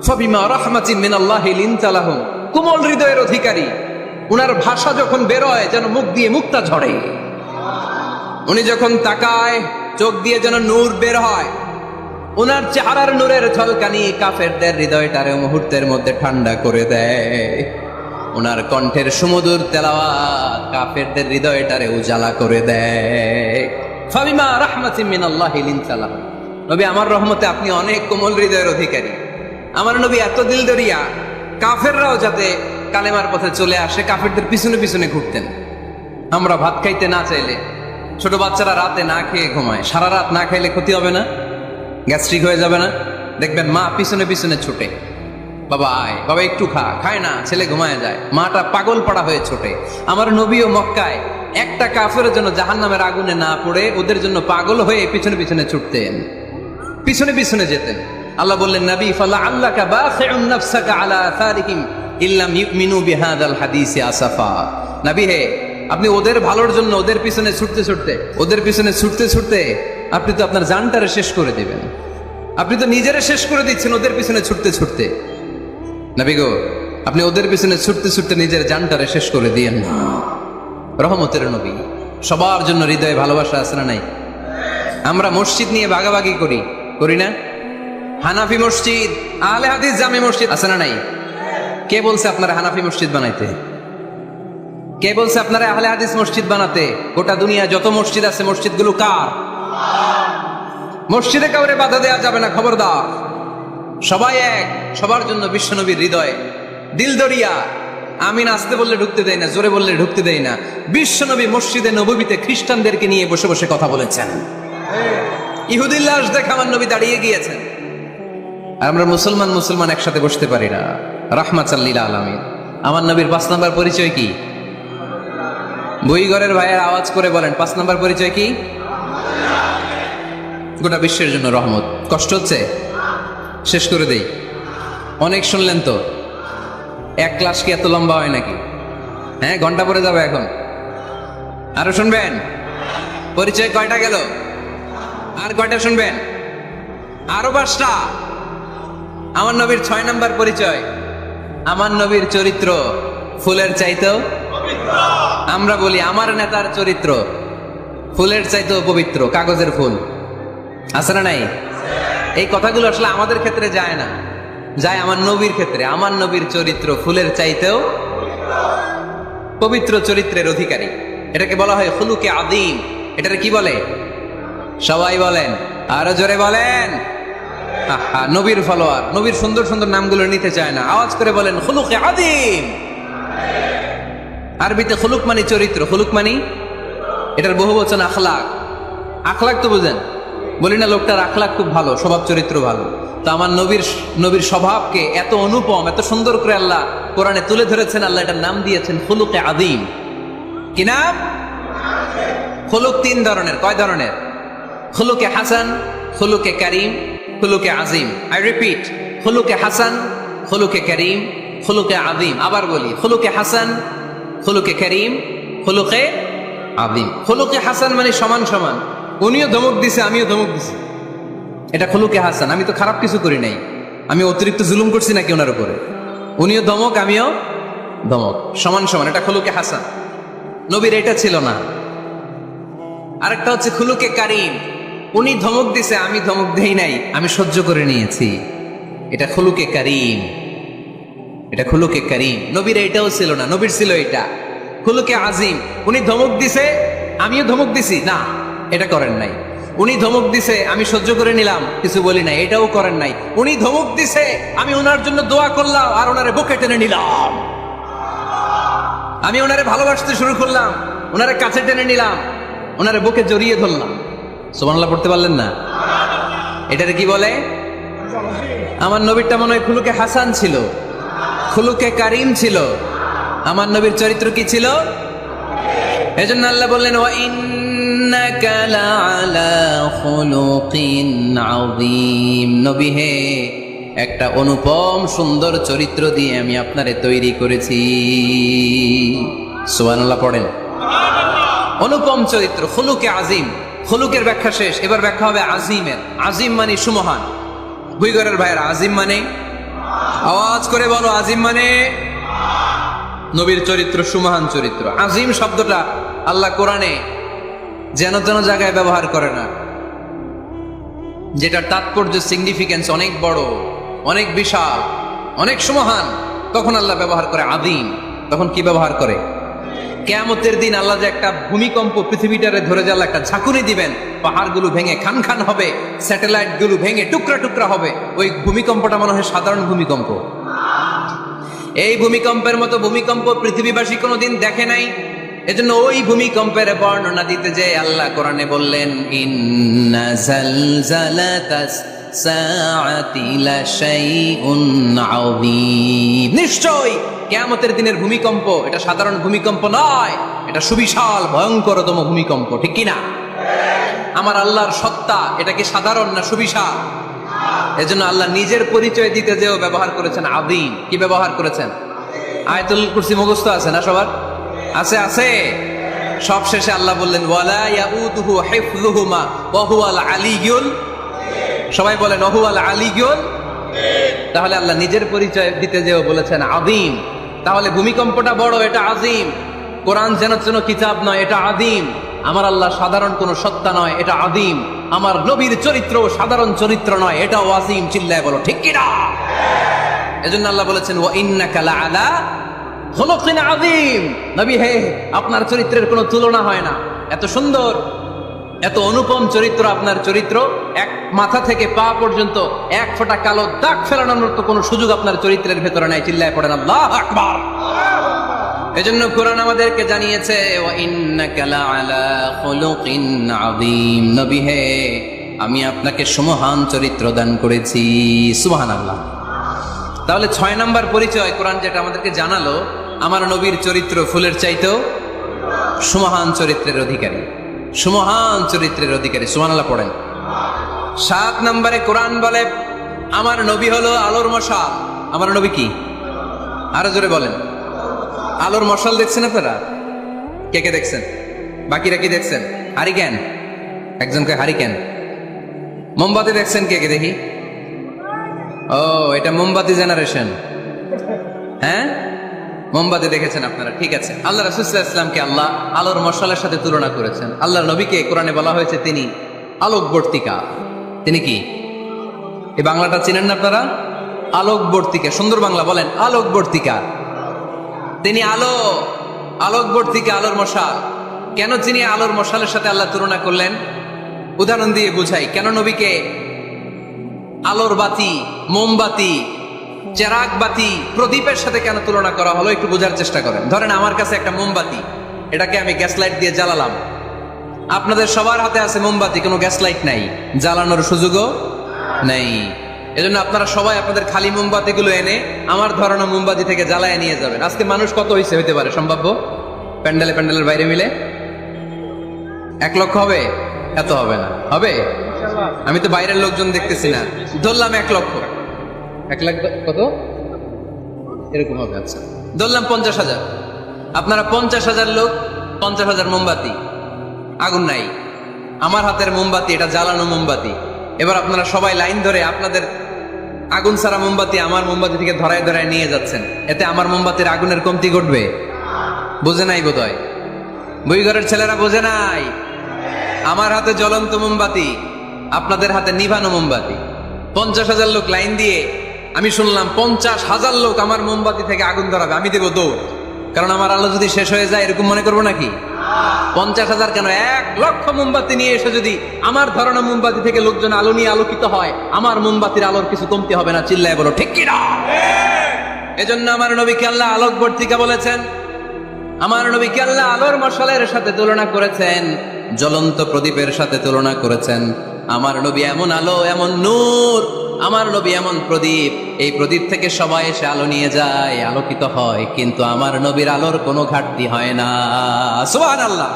ফাবিমা রাহমাতিন মিনাল্লাহি লিনতা লাহুম, কোমল হৃদয়ের অধিকারী। উনার ভাষা যখন বেরোয় যেন মুখ দিয়ে মুক্তা ঝরে। উনি যখন তাকায় চোখ দিয়ে যেন নূর বের হয়। উনার চেহারার নূরের ঝলকানি কাফেরদের হৃদয়টারে মুহূর্তের মধ্যে ঠান্ডা করে দেয়। উনার কণ্ঠের সুমধুর তেলাওয়াত কাফেরদের হৃদয়টারে উজালা করে দেয়। ফাবিমা রাহমাতিন মিনাল্লাহি লিনতা লাহুম, নবী আমার রহমতে আপনি অনেক কোমল হৃদয়ের অধিকারী। আমার নবী এত দিলদরিয়া, কাফেররাও যাতে কালেমার পথে চলে আসে কাফেরদের পিছনে পিছনে ঘুরতেন। আমরা ভাত খাইতে না চাইলে, ছোট বাচ্চারা রাতে না খেয়ে ঘুমায়, সারা রাত না খাইলে ক্ষতি হবে না? গ্যাস্ট্রিক হয়ে যাবে না? দেখবেন মা পিছনে পিছনে ছুটে, বাবা আয়, বাবা একটু খা, খায় না, ছেলে ঘুমায় যায়, মাটা পাগল পাড়া হয়ে ছোটে। আমার নবীও মক্কায় একটা কাফেরের জন্য জাহান্নামের আগুনে না পড়ে ওদের জন্য পাগল হয়ে পিছনে পিছনে ছুটতেন, পিছনে পিছনে যেতেন। আল্লাহ বললেন, নবী ফালাআল্লাকা বাখিউন নাফসাকা আলা আথারিহিম ইল্লাম ইউমিনু বিহাদাল হাদিসি আসাফা। নবী হে, আপনি ওদের ভালোর জন্য ওদের পিছনে ছুটতে ছুটতে, ওদের পিছনে ছুটতে ছুটতে আপনি তো আপনার জানটারে শেষ করে দিবেন। আপনি তো নিজেরে শেষ করে দিচ্ছেন ওদের পিছনে ছুটতে ছুটতে। নবী গো, আপনি ওদের পিছনে ছুটতে ছুটতে নিজের জানটারে শেষ করে দিয়েন না। রহমতের নবী, সবার জন্য হৃদয়ে ভালোবাসা আছে না নাই? আমরা মসজিদ নিয়ে ভাগাভাগি করি, করি না? হানাফি মসজিদ, আহলে হাদিস জামে মসজিদ আছে না নাই? কে বলছে আপনারা হানাফি মসজিদ বানাইতে? কে বলছে আপনারা আহলে হাদিস মসজিদ বানাতে? গোটা দুনিয়া যত মসজিদ আছে মসজিদগুলো কার? মসজিদে কাউরে বাধা দেওয়া যাবে না, খবরদার। সবাই এক, সবার জন্য বিশ্বনবীর হৃদয় দিলদরিয়া। আমি নাচতে বললে ঢুকতে দেয় না, জোরে বললে ঢুকতে দেয় না। বিশ্বনবী মসজিদে নববীতে খ্রিস্টানদেরকে নিয়ে বসে বসে কথা বলেছেন। ইহুদির লাশ দেখে আমার নবী দাঁড়িয়ে গিয়েছেন। আর আমরা মুসলমান একসাথে বসতে পারি না। রাহমাতাল লিল আলামিন। আমার নবীর 5 নাম্বার পরিচয় কি? বইঘরের ভাইয়ের আওয়াজ করে বলেন 5 নাম্বার পরিচয় কি? গোটা বিশ্বের জন্য রহমত। কষ্ট হচ্ছে? শেষ করে দেই। অনেক শুনলেন তো। 1 ক্লাস কি এত লম্বা হয় নাকি? হ্যাঁ, ঘন্টা পরে যাবে এখন। আরো শুনবেন? পরিচয় কয়টা গেল? আর কয়টা শুনবেন? আরো 5টা। আমার নবীর 6 নাম্বার পরিচয়, আমার নবীর চরিত্র ফুলের চাইতেও পবিত্র। আমরা বলি আমার নেতার চরিত্র ফুলের চাইতেও পবিত্র। কাগজের ফুল আছে না নাই? এই কথাগুলো আসলে আমাদের ক্ষেত্রে যায় না, যায় আমার নবীর ক্ষেত্রে। আমার নবীর চরিত্র ফুলের চাইতেও পবিত্র চরিত্রের অধিকারী। এটাকে বলা হয় খুলুকে আদিম। এটাকে কি বলে? সবাই বলেন, আরো জোরে বলেন। নবীর ফলোয়ার, নবীর সুন্দর সুন্দর নামগুলো নিতে চায় না, আওয়াজ করে বলেন খুলুকে আদিম। আরবিতে খুলুক মানে চরিত্র, খুলুক মানে এটার বহু বচন আখলাক। আখলাক তো বুঝেন, বলি না লোকটার আখলাক খুব ভালো, স্বভাব চরিত্র ভালো। তো আমার নবীর স্বভাবকে এত অনুপম, এত সুন্দর করে আল্লাহ কোরআনে তুলে ধরেছেন। আল্লাহ এটার নাম দিয়েছেন খুলুকে আদিম। কি নাম? খুলুক 3 ধরনের। কয় ধরনের? খুলুকে হাসান, খুলুকে কারিম, খুলুকে আজিম। আই রিপিট, খুলুকে হাসান, খুলুকে কারিম, খুলুকে আদিম। আবার বলি, খুলুকে হাসান, খুলুকে কারিম, খুলুকে আদিম। খুলুকে হাসান মানে সমান সমান, উনিও ধমক দিছে আমিও ধমক দিছি, এটা খুলুকে হাসান। আমি তো খারাপ কিছু করি নাই, আমি অতিরিক্ত জুলুম করছি নাকি ওনার উপরে? উনিও ধমক আমিও ধমক, সমান সমান, এটা খুলুকে হাসান। নবীর এটা ছিল না। আরেকটা হচ্ছে খুলুকে কারিম, উনি ধমক দিছে আমি ধমক দেই নাই, আমি সহ্য করে নিয়েছি, এটা খুলুকে কারিম। এটা খুলুকে কারিম। নবীর এটাও ছিল না, নবীর ছিল এটা খুলুকে আজিম। উনি ধমক দিছে আমিও ধমক দিছি, না এটা করেন নাই। উনি ধমক দিছে আমি সহ্য করে নিলাম, কিছু বলি নাই, এটাও করেন নাই। উনি ধমক দিছে আমি ওনার জন্য দোয়া করলাম আর ওনারে বুকে টেনে নিলাম, আমি ওনারে ভালোবাসতে শুরু করলাম, ওনারে কাছে টেনে নিলাম, ওনারে বুকে জড়িয়ে ধরলাম। সুবহানাল্লাহ পড়তে পারলেন না? এটারে কি বলে? আমার নবীরটা মনে হয় খুলুকে হাসান ছিল, খুলুকে কারিম ছিল। আমার নবীর চরিত্র কি ছিল? এজন্য আল্লাহ বললেন ওয়া ইন্নাকা লাআলা খুলুকিন আযীম। নবী হে, একটা অনুপম সুন্দর চরিত্র দিয়ে আমি আপনারে তৈরি করেছি। সুবহানাল্লাহ পড়েন। অনুপম চরিত্র, খুলুকে আজিম। খুলুকের ব্যাখ্যা শেষ, এবার ব্যাখ্যা হবে আজিমের। আজিম মানে সুমহান। ভুইগরের ভাইয়ের আজিম মানে, আওয়াজ করে বলো, আজিম মানে নবীর চরিত্র সুমহান চরিত্র। আজিম শব্দটা আল্লাহ কোরআনে যেন তেন জায়গায় ব্যবহার করে না, যেটার তাৎপর্য সিগনিফিকেন্স অনেক বড়, অনেক বিশাল, অনেক সুমহান, তখন আল্লাহ ব্যবহার করে আদিম। তখন কি ব্যবহার করে? কিয়ামতের দিন আল্লাহ যে একটা ভূমিকম্প পৃথিবীটারে ধরে যাওয়া একটা ঝাঁকুনি দিবেন, পাহাড়গুলো ভেঙে খান খান হবে, স্যাটেলাইট গুলো ভেঙে টুকরা টুকরা হবে। ওই ভূমিকম্পটা মনে হয় সাধারণ ভূমিকম্প। এই ভূমিকম্পের মতো ভূমিকম্প পৃথিবীবাসী কোনোদিন দেখে নাই। এজন্য ওই ভূমিকম্পের বর্ণনা দিতে যে আল্লাহ কোরআনে বললেন ইন্না জালজালাতাস সাআতি লাশাইউন আযীম। নিশ্চয় কিয়ামতের দিনের ভূমিকম্প এটা সাধারণ ভূমিকম্প নয়, এটা সুবিশাল ভয়ঙ্করতম ভূমিকম্প। ঠিক কি না? আমার আল্লাহর সত্তা এটা কি সাধারণ না সুবিশাল? এজন্য আল্লাহ নিজের পরিচয় দিতে যেও ব্যবহার করেছেন আযীম। কি ব্যবহার করেছেন? আয়াতুল কুরসি মুখস্থ আছে না সবার? আছে আছে। সব শেষে আল্লাহ বললেন ওয়ালা ইয়াউদুহু হিফযুহুমা ওয়া হুয়াল আলিয়্যুল। সবাই বলেন ওয়া হুয়াল আলিয়্যুল। তাহলে আল্লাহ নিজের পরিচয় দিতে যেও বলেছেন আযীম। তাহলে ভূমিকম্পটা বড়, এটা আযীম। কোরআন যেন যেন কিতাব নয়, এটা আযীম। আমার আল্লাহ সাধারণ কোন সত্তা নয়, এটা আযীম। আমার নবীর চরিত্র সাধারণ চরিত্র নয়, এটাও আযীম। চিল্লায় বলো ঠিক কি না? এজন্য আল্লাহ বলেছেন ওয়া ইন্নাকা লাআলা খুলুকিন আযীম। নবী হে, আপনার চরিত্রের কোনো তুলনা হয় না। এত সুন্দর, এত অনুপম চরিত্র আপনার চরিত্র। এক মাথা থেকে পা পর্যন্ত এক ফোঁটা কালো দাগ ফেলানোর তো কোনো সুযোগ আপনার চরিত্রের ভেতরে নাই। চিল্লায় পড়েন আল্লাহু আকবার। এজন্য কোরআন আমাদেরকে জানিয়েছে ওয়া ইন্নাকা লাআলা খুলুকিন আযীম, নবী হে আমি আপনাকে সুমহান চরিত্র দান করেছি। সুবহানাল্লাহ। তাহলে 6 নাম্বার পরিচয় কোরআন যেটা আমাদেরকে জানালো, আমার নবীর চরিত্র ফুলের চাইতেও সুমহান চরিত্রের অধিকারী, সুমহান চরিত্রের অধিকারী। সুবহানাল্লাহ পড়েন। 7 নম্বরে কোরআন বলে আমার নবী হলো আলোর মশাল। আমার নবী কি? আরো জোরে বলেন। আলোর মশাল দেখছেন আপনারা? কে কে দেখছেন? বাকিরা কি দেখছেন? হারিকেন? একজনকে হারিকেন। মোমবাতি দেখছেন কে কে? দেখি। ও, এটা মোমবাতি জেনারেশন। হ্যাঁ, মোমবাতি দেখেছেন আপনারা, ঠিক আছে। আল্লাহ রাসূল সাল্লাল্লাহু আলাইহি ওয়াসাল্লামকে আল্লাহ আলোর মশালের সাথে তুলনা করেছেন। আল্লাহর নবীকে কোরআনে বলা হয়েছে তিনি আলোকবর্তিকা। তিনি কি? এই বাংলাটা চিনেন না আপনারা? আলোকবর্তিকা। সুন্দর বাংলা বলেন, আলোকবর্তিকা। তিনি আলো, আলোকবর্তিকা, আলোর মশাল। কেন তিনি আলোর মশালের সাথে আল্লাহ তুলনা করলেন? উদাহরণ দিয়ে বুঝাই। কেন নবীকে আলোর বাতি, মোমবাতি, চেরাগ বাতি, প্রদীপের সাথে কেন তুলনা করা হলো একটু বোঝার চেষ্টা করেন। ধরেন আমার কাছে একটা মোমবাতি, এটাকে আমি গ্যাস লাইট দিয়ে জ্বালালাম। আপনাদের সবার হাতে আছে মোমবাতি, কোনো গ্যাস লাইট নাই, জ্বালানোর সুযোগও নেই। এজন্য আপনারা সবাই আপনাদের খালি মোমবাতিগুলো এনে আমার ধরানো মোমবাতি থেকে জ্বালায় নিয়ে যাবেন। আজকে মানুষ কত হইতে পারে সম্ভাব্য? প্যান্ডেলের বাইরে মিলে 1 লক্ষ হবে? এত হবে না, হবে? আমি তো বাইরের লোকজন দেখতেছি না, ধরলাম 1 লক্ষ। 1 লাখ কত এরকম হবে। আচ্ছা, ধরলাম 50,000। আপনারা 50,000 লোক, 50,000 মোমবাতি, আগুন নাই। আমার হাতের মোমবাতি, এটা জ্বালানো মোমবাতি। এবার আপনারা সবাই লাইন ধরে আপনাদের আগুন ছাড়া মোমবাতি আমার মোমবাতি থেকে ধরায় ধরায় নিয়ে যাচ্ছেন। এতে আমার মোমবাতির আগুনের কমতি ঘটবে? বোঝে নাই বোধহয়, বই ঘরের ছেলেরা বোঝে নাই। আমার হাতে জ্বলন্ত মোমবাতি, আপনাদের হাতে নিভানো মোমবাতি। 50,000 লোক লাইন দিয়ে, আমি শুনলাম 50,000 লোক আমার মোমবাতি থেকে আগুন ধরাবে, আমি দেবো দৌড়। কারণ আমার আলো যদি শেষ হয়ে যায় এরকম মনে করবো নাকি? 50,000 কেন, 1 লক্ষ মোমবাতি নিয়ে এসে যদি আমার ধরানো মোমবাতি থেকে লোকজন আলো নিয়ে আলোকিত হয়, আমার মোমবাতির আলোর কিছু কমতি হবে না। চিল্লায় বলো ঠিক কিনা? এজন্য আমার নবীকে আল্লাহ আলোকবর্তিকা বলেছেন। আমার নবীকে আল্লাহ আলোর মশালের সাথে তুলনা করেছেন, জ্বলন্ত প্রদীপের সাথে তুলনা করেছেন। আমার নবী এমন আলো, এমন নূর, আমার নবী এমন প্রদীপ, এই প্রদীপ থেকে সবাই এসে আলো নিয়ে যায়, আলোকিত হয়, কিন্তু আমার নবীর আলোর কোনো ঘাটতি হয় না। সুবহানাল্লাহ।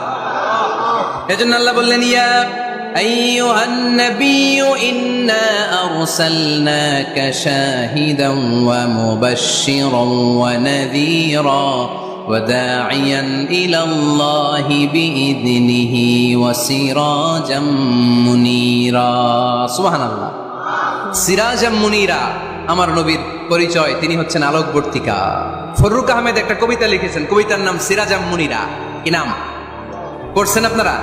এজন্য আল্লাহ বললেন, ইয়া আইয়ুহান নাবিয়্যু ইন্না আরসালনাকা শাহিদান ওয়া মুবাশশিরান ওয়া নাযীরা وداعيا إلى الله بإذنه وسراجا منيرا سبحان الله سراجا منيرا আমার নবীর পরিচয়, তিনি হচ্ছেন আলোকবর্তিকা। ফররুক আহমেদ একটা কবিতা লিখেছেন, কবিতার নাম সিরাজাম মুনিরা। কি নাম? পড়ছেন আপনারা?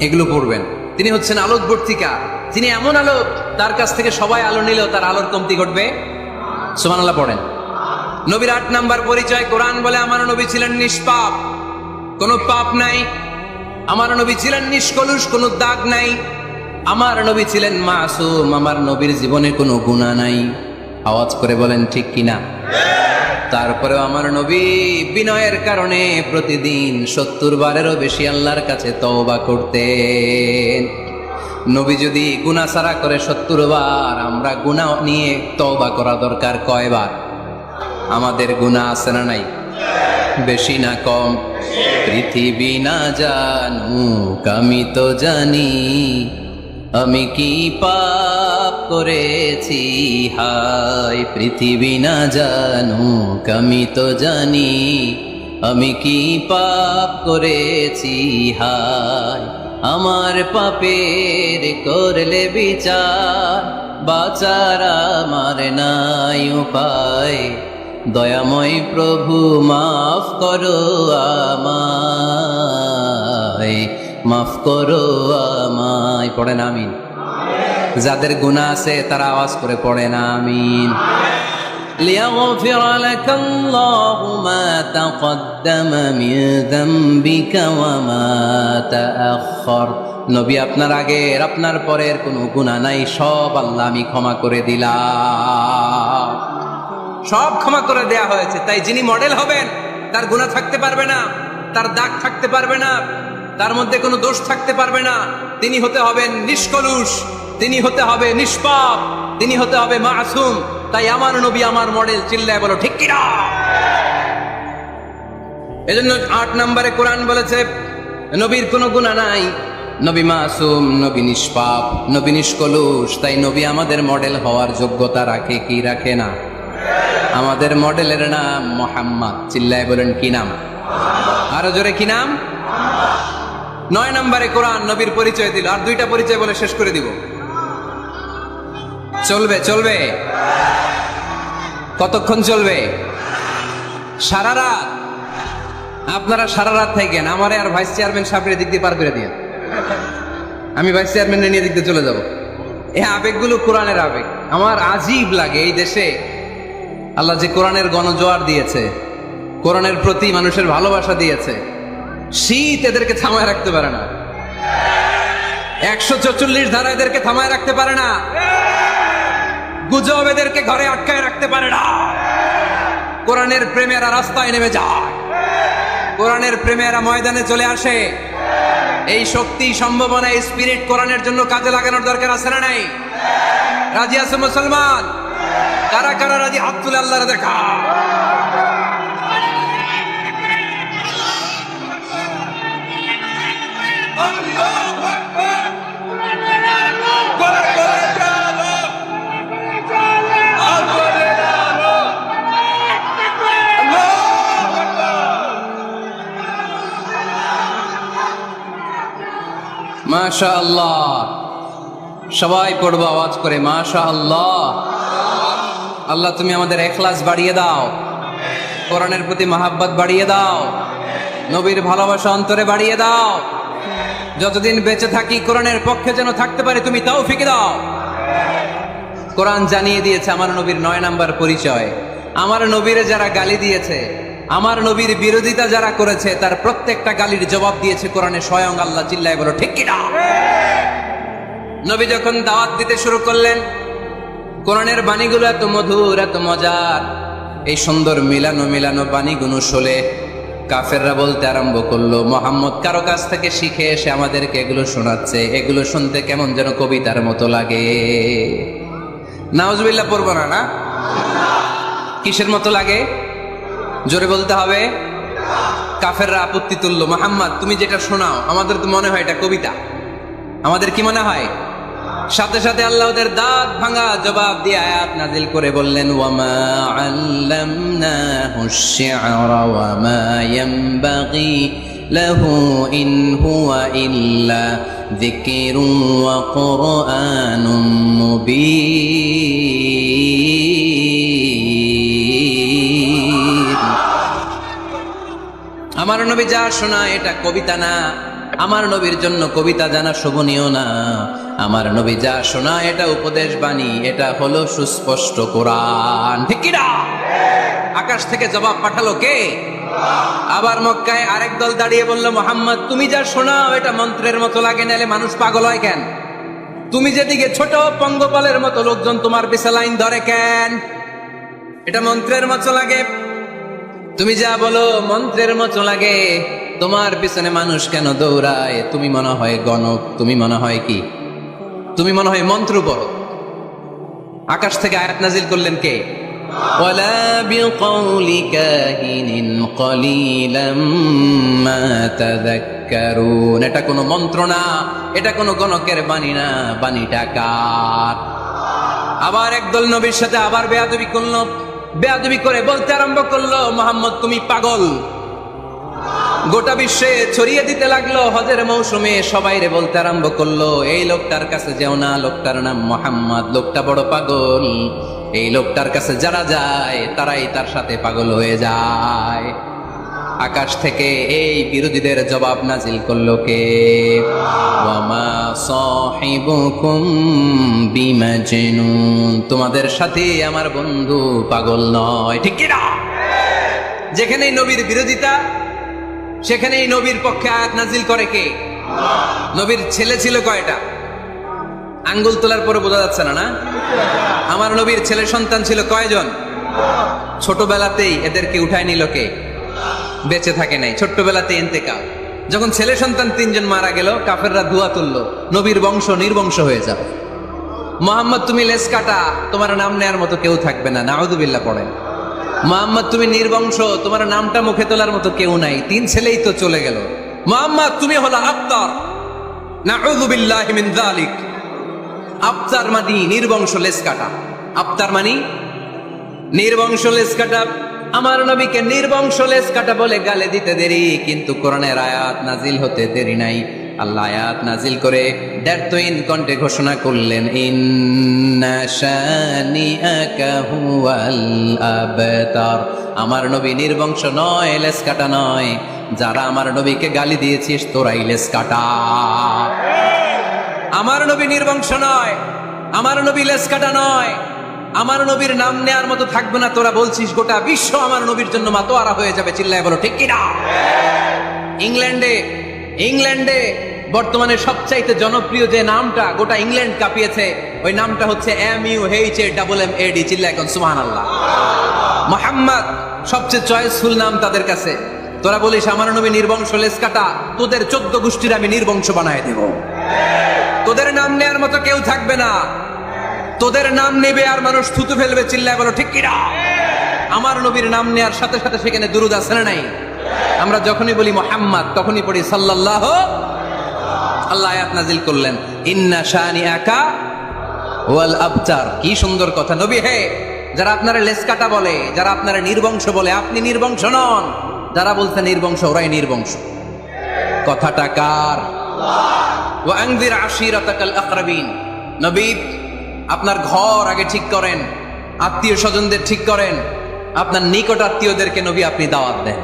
এগুলো পড়বেন। তিনি হচ্ছেন আলোকবর্তিকা, তিনি এমন আলো, তার কাছ থেকে সবাই আলো নিলেও তার আলোর কমতি ঘটবে। সুবহানাল্লাহ পড়েন। নবীর 8 নাম্বার পরিচয়, কোরআন বলে আমার নবী ছিলেন নিষ্পাপ, কোনো পাপ নাই। আমার নবী ছিলেন নিষ্কলুষ, কোনো দাগ নাই। আমার নবী ছিলেন মাসুম, আমার নবীর জীবনে কোনো গুনাহ নাই। আওয়াজ করে বলেন ঠিক কিনা? তারপরেও আমার নবী বিনয়ের কারণে প্রতিদিন 70 বারেরও বেশি আল্লাহর কাছে তওবা করতেন। নবী যদি গুনাহ সারা করে 70 বার, আমরা গুনাহ নিয়ে তওবা করা দরকার কয়বার? আমাদের গুনাহ আছে না নাই? বেশি না কম? পৃথিবী না জানুক আমি তো জানি, আমি কি পাপ করেছি হায়। পৃথিবী না জানুক আমি তো জানি, আমি কি পাপ করেছি হায়। আমার পাপের করলে বিচার, বাঁচার আমার নাই উপায়। দয়াময় প্রভু মাফ করো আমায়, মাফ করো আমায়। পড়েন আমিন। যাদের গুনাহ আছে তারা আওয়াজ করে পড়েন আমিন। লিয়াগফির লাকাল্লাহু মা তাকদ্দামা মিন যামবিকা ওয়া মা তাআখার। নবী আপনার আগের আপনার পরের কোনো গুনাহ নাই, সব আল্লাহ আমি ক্ষমা করে দিলাম, সব ক্ষমা করে দেয়া হয়েছে। তাই যিনি মডেল হবেন তার গুনাহ থাকতে পারবে না, তার দাগ থাকতে পারবে না, তার মধ্যে কোনো দোষ থাকতে পারবে না। তিনি হতে হবেন নিষ্কলুষ, তিনি হতে হবে নিষ্পাপ, তিনি হতে হবে মাসুম। তাই আমার নবী আমার মডেল, চিল্লায় বলো ঠিক কিনা। এজন্য 8 নম্বরে কোরআন বলেছে নবীর কোনো গুনাহ নাই, নবী মাসুম, নবী নিষ্পাপ, নবী নিষ্কলুষ। তাই নবী আমাদের মডেল হওয়ার যোগ্যতা রাখে কি রাখে না? আমাদের মডেলের নাম মুহাম্মদ। চিল্লায় বলেন কি নাম? আরো জোরে কি নাম? 9 নম্বরে কোরআন নবীর পরিচয় দিল। আর 2টা পরিচয় বলে শেষ করে দিব। চলবে চলবে? কতক্ষণ চলবে? সারা রাত? আপনারা সারা রাত থাকেন, আমারে আর ভাইস চেয়ারম্যান সাহেবের দিক দিয়ে পার করে দিয়ে, আমি ভাইস চেয়ারম্যানের নিয়ে দিক দিয়ে চলে যাব। এই আবেগগুলো কোরআনের আবেগ। আমার আজীব লাগে এই দেশে আল্লাহ যে কোরআনের গণজোয়ার দিয়েছে, কোরআনের প্রতি মানুষের ভালোবাসা দিয়েছে, শীত এদেরকে থামায় রাখতে পারে না। 144 ধারা এদেরকে থামায় রাখতে পারে না। গুজব এদেরকে ঘরে আটকায় রাখতে পারে না। কোরআনের প্রেমেরা রাস্তায় নেমে যায়, কোরআনের প্রেমেরা ময়দানে চলে আসে। এই শক্তি, সম্ভাবনা, এই স্পিরিট কোরআনের জন্য কাজে লাগানোর দরকার আছে না নাই? রাজি আছে মুসলমান? কারা কারা রাজি? হাত তুলে আল্লাহর দেখা। মাশাআল্লাহ, সবাই পড়বো আওয়াজ করে মাশাআল্লাহ। আল্লাহ তুমি আমাদের ইখলাস বাড়িয়ে দাও, কোরআনের প্রতি মহাব্বত বাড়িয়ে দাও, নবীর ভালোবাসা অন্তরে বাড়িয়ে দাও। যতদিন বেঁচে থাকি কোরআনের পক্ষে যেন থাকতে পারে তুমি তৌফিক দাও। কোরআন জানিয়ে দিয়েছে আমার নবীর 9 নাম্বার পরিচয়। আমার নবীরে যারা গালি দিয়েছে, আমার নবীর বিরোধিতা যারা করেছে, তার প্রত্যেকটা গালির জবাব দিয়েছে কোরআনে স্বয়ং আল্লাহ। চিল্লায় বলো ঠিক কিনা। নবী যখন দাওয়াত দিতে শুরু করলেন, কোরআনের বাণীগুলো এত মধুর, এত মজার, এই সুন্দর মিলানো মিলানো বাণীগুলো শুনে কাফেররা বলতে আরম্ভ করলো, মুহাম্মদ কারো কাছ থেকে শিখে এসে আমাদেরকে এগুলো শোনাচ্ছে, এগুলো শুনতে কেমন যেন কবিতার মতো লাগে। নাউজুবিল্লাহ পড়বো না? না, কিসের মতো লাগে? জোরে বলতে হবে। কাফেররা আপত্তি তুললো, মুহাম্মদ তুমি যেটা শোনাও আমাদের তো মনে হয় এটা কবিতা। আমাদের কি মনে হয়? সাথে সাথে আল্লাহ ওদের দাঁত ভাঙা জবাব দিয়ে আয়াত নাজিল করে বললেন, ওয়ামা আল্লামনাহু আশ-শি'রা ওয়ামা ইয়ানবাগি লাহু ইন হুয়া ইল্লা যিকরুন ওয়া কুরআনুম মুবিন। আমার নবী যা শোনায় এটা কবিতা না, আমার নবীর জন্য কবিতা জানা শোভনীয় না। আমার নবী যা শোনায় এটা উপদেশ বাণী, এটা হলো সুস্পষ্ট কোরআন। ঠিক কি না? আকাশ থেকে জবাব পাঠালো কে? আবার মক্কায় আরেক দল দাঁড়িয়ে বলল, মুহাম্মদ তুমি যা শোনাও এটা মন্ত্রের মতো লাগে, নালে মানুষ পাগল হয় কেন? তুমি যেদিকে ছোট পঙ্গপালের মতো লোকজন তোমার পিছে লাইন ধরে কেন? এটা মন্ত্রের মতো লাগে। তুমি যা বলো মন্ত্রের মতো লাগে, তোমার পিছনে মানুষ কেন দৌড়ায়? তুমি মনে হয় গণক, তুমি মনে হয় কি? তুমি মনে হয় মন্ত্র পড়ো। আকাশ থেকে আয়াত নাজিল করলেন কে? ওয়ালা বিকাউলি কাহিনিন কলিলাম মা তাযাক্কারুন। এটা কোনো মন্ত্র না, এটা কোনো গণকের বাণী না, বাণীটা কার? আবার একদল নবীর সাথে আবার বেয়াদবি করলো, বেয়াদবি করে বলতে আরম্ভ করলো, মুহাম্মদ তুমি পাগল। গোটা বিশ্বে ছড়িয়ে দিতে লাগলো। হজের মৌসুমে সবাই রে বলতে আরম্ভ করলো, এই লোকটার কাছে যেও না, লোকটার নাম মুহাম্মদ, লোকটা বড় পাগল। এই লোকটার কাছে যারা যায় তারাই তার সাথে পাগল হয়ে যায়। আকাশ থেকে এই বিরোধীদের জবাব নাজিল করলো কে? ওয়ামা সাহিবুকুম বিমাজনুন। তোমাদের সাথে আমার বন্ধু পাগল নয়। ঠিক কি না? যেখানেই নবীর বিরোধিতা, সেখানেই নবীর পক্ষে আয়াত নাজিল করে কে? নবীর ছেলে ছিল কয়টা? আঙ্গুল তোলার পরে বোঝা যাচ্ছে না, না? আমার নবীর ছেলে সন্তান ছিল কয়জন? ছোটবেলাতেই এদেরকে উঠায় নিল কে? বেঁচে থাকে নাই, ছোট্টবেলাতে ইন্তেকাল। যখন ছেলে সন্তান 3 জন মারা গেল, কাফেররা দোয়া তুললো, নবীর বংশ নির্বংশ হয়ে যাবে। মোহাম্মদ তুমি লেস কাটা, তোমার নাম নেয়ার মতো কেউ থাকবে না, নাউযুবিল্লাহ পড়েন। মোহাম্মদ তুমি নির্বংশ, তোমার নামটা মুখে তোলার মতো কেউ নাই, 3 ছেলেই তো চলে গেল। মোহাম্মদ তুমি হলো আবতার, নাউযুবিল্লাহি মিন যালিক। আবতার মানে নির্বংশ, লেস কাটা। আবতার মানে নির্বংশ, লেস কাটা। আমার নবীকে নির্বংশ লেস কাটা বলে গালে দিতে দেরি, কিন্তু কোরআনের আয়াত নাজিল হতে দেরি নাই। আল্লাহ আয়াত নাজিল করে দ্ব্যর্থহীন কণ্ঠে ঘোষণা করলেন, ইন্না শানিআকা হুয়াল আবতার। আমার নবী নির্বংশ নয়, লেস কাটা নয়। যারা আমার নবীকে গালি দিয়েছিস তোরাই লেস কাটা। আমার নবী নির্বংশ নয়, আমার নবী লেস কাটা নয়। আমার নবীর নাম নেয়ার মতো থাকবে না, তোরা বলছিস গোটা বিশ্ব আমার নবীর জন্য মাতোয়ারা হয়ে যাবে। চিল্লায় বলো ঠিক কিনা? ইংল্যান্ডে বর্তমানে সবচাইতে জনপ্রিয় যে নামটা গোটা ইংল্যান্ড কাঁপিয়েছে, ওই নামটা হচ্ছে MUHAMMAD। চিল্লায় এখন সুবহানাল্লাহ। মুহাম্মদ সবচেয়ে চয়েসফুল নাম তাদের কাছে। তোরা বলিস আমার নবী নির্বংশ, লেস কাটা, তোদের 14 গোষ্ঠীর আমি নির্বংশ বানায় দেব। তোদের নাম নেয়ার মতো কেউ থাকবে না, তোদের নাম নেবে আর মানুষ থুতু ফেলবে। চিল্লায় বলো ঠিক কিনা? আমার নবীর নাম নেয়ার সাথে সাথে সেখানে দুরূদ আছে না নাই? আমরা যখনই বলি মুহাম্মদ তখনই পড়ি সাল্লাল্লাহু। আল্লাহ আয়াত নাজিল করলেন, ইন্না শানিআকা ওয়াল আবতার। কি সুন্দর কথা। নবী হে, যারা আপনারা লেস কাটা বলে, যারা আপনারা নির্বংশ বলে, আপনি নির্বংশ নন। যারা বলছে নির্বংশ, ওরাই নির্বংশ। কথাটা কার? ওয়া আনজির আশিরাতাকাল আকরাবিন। নবী আপনার ঘর আগে ঠিক করেন, আত্মীয় স্বজনদের ঠিক করেন, আপনার নিকট আত্মীয়দেরকে নবী আপনি দাওয়াত দেন।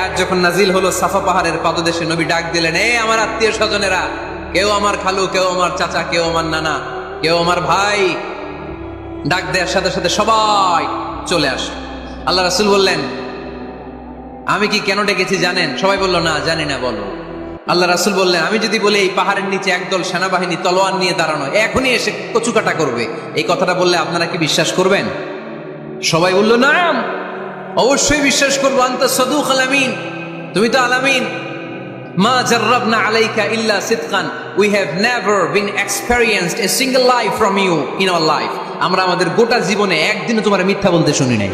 আজ যখন নাজিল হলো, সাফা পাহাড়ের পাদদেশে নবী ডাক দিলেন, এ আমার আত্মীয় স্বজনেরা, কেউ আমার খালু, কেউ আমার চাচা, কেউ আমার নানা, কেউ আমার ভাই। ডাক দেওয়ার সাথে সাথে সবাই চলে আসে। আল্লাহ রাসূল বললেন, আমি কি কেন ডেকেছি জানেন? সবাই বলল, না জানি না, বলো। আল্লাহ রাসূল বললেন, আমি যদি বলি এই পাহাড়ের নিচে একদল সেনাবাহিনী তলোয়ার নিয়ে দাঁড়ানো, এখনই এসে কচুকাটা করবে, এই কথাটা বললে আপনারা কি বিশ্বাস করবেন? সবাই বলল, না অবশ্যই বিশ্বাস করবো। আনতা সাদুকুল আমিন, তুমি তো আলামিন। মা জাররাবনা আলাইকা ইল্লা সিদকান, we have never been experienced a single life from you in our life. আমরা আমাদের গোটা জীবনে একদিনও তোমার মিথ্যা বলতে শুনি নাই।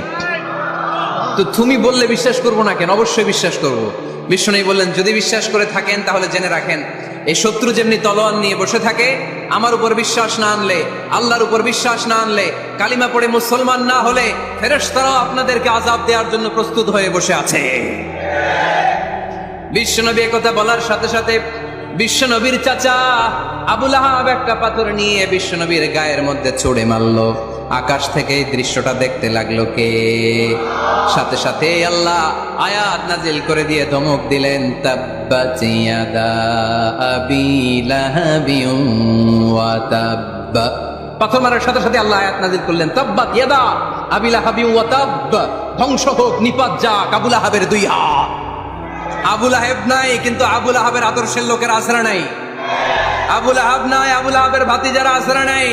তো তুমি বললে বিশ্বাস করবো না কেন? অবশ্যই বিশ্বাস করবো। বিষ্ণু বললেন, যদি বিশ্বাস করে থাকেন তাহলে জেনে রাখেন, এই শত্রু যেমনি তলোয়ার নিয়ে বসে থাকে, আমার উপর বিশ্বাস না আনলে, আল্লাহর উপর বিশ্বাস না আনলে, কালিমা পড়ে মুসলমান না হলে, ফেরেশতারাও আপনাদেরকে আযাব দেওয়ার জন্য প্রস্তুত হয়ে বসে আছে। বিশ্বনবী একথা বলার সাথে সাথে বিশ্বনবীর চাচা আবু লাহাব একটা পাথর নিয়ে বিশ্বনবীর গায়ের মধ্যে ছুঁড়ে মারলো। আকাশ থেকে এই দৃশ্যটা দেখতে লাগলো কে? সাথে সাথে আল্লাহ আয়াত নাজিল করে দিয়ে ধমক দিলেন, তাব্বাত ইয়াদা আবি লাহাবিন ওয়া তাব্ব। পাথর মারার সাথে সাথে আল্লাহ আয়াত নাজিল করলেন, তাব্বাত ইয়াদা আবি লাহাবিন ওয়া তাব্ব। ধ্বংস হোক, নিপাত যাক আবু লাহাবের 2 হাত। আবু লাহাব নাই, কিন্তু আবু লাহাবের আদর্শের লোকের আশ্রয় নাই। আবু লাহাব নাই, আবু লাহাবের ভাতিজারা আশ্রয় নাই।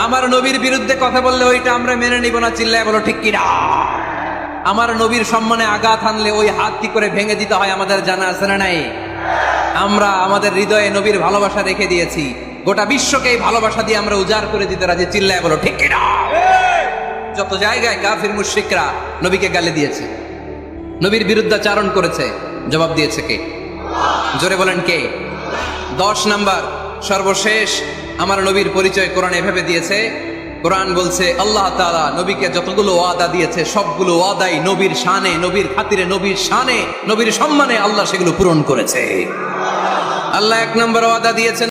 আমার নবীর বিরুদ্ধে কথা বললে ওইটা আমরা মেনে নিব না। চিল্লায় বলো ঠিক কিনা? আমার নবীর সম্মানে আঘাত হানলে ওই হাত কি করে ভেঙে দিতে হয় আমাদের জানা আছে না নাই? আমরা আমাদের হৃদয়ে নবীর ভালোবাসা রেখে দিয়েছি, গোটা বিশ্বকে এই ভালোবাসা দিয়ে আমরা উজাড় করে দিতে রাজি। চিল্লায় বলো ঠিক কিনা? যত জায়গায় কাফির মুশরিকরা নবীকে গালি দিয়েছে, নবীর বিরুদ্ধাচারণ করেছে, জবাব দিয়েছে কে? জোরে বলেন কে? 10 নাম্বার সর্বশেষ আমার নবীর পরিচয় কোরআন এভাবে দিয়েছে। কোরআন বলছে আল্লাহ তাআলা নবীকে যতগুলো ওয়াদা দিয়েছে সবগুলো ওয়াদাই নবীর শানে, নবীর খাতিরে, নবীর শানে, নবীর সম্মানে আল্লাহ সেগুলো পূরণ করেছে। আল্লাহ 1 নম্বর ওয়াদা দিয়েছেন,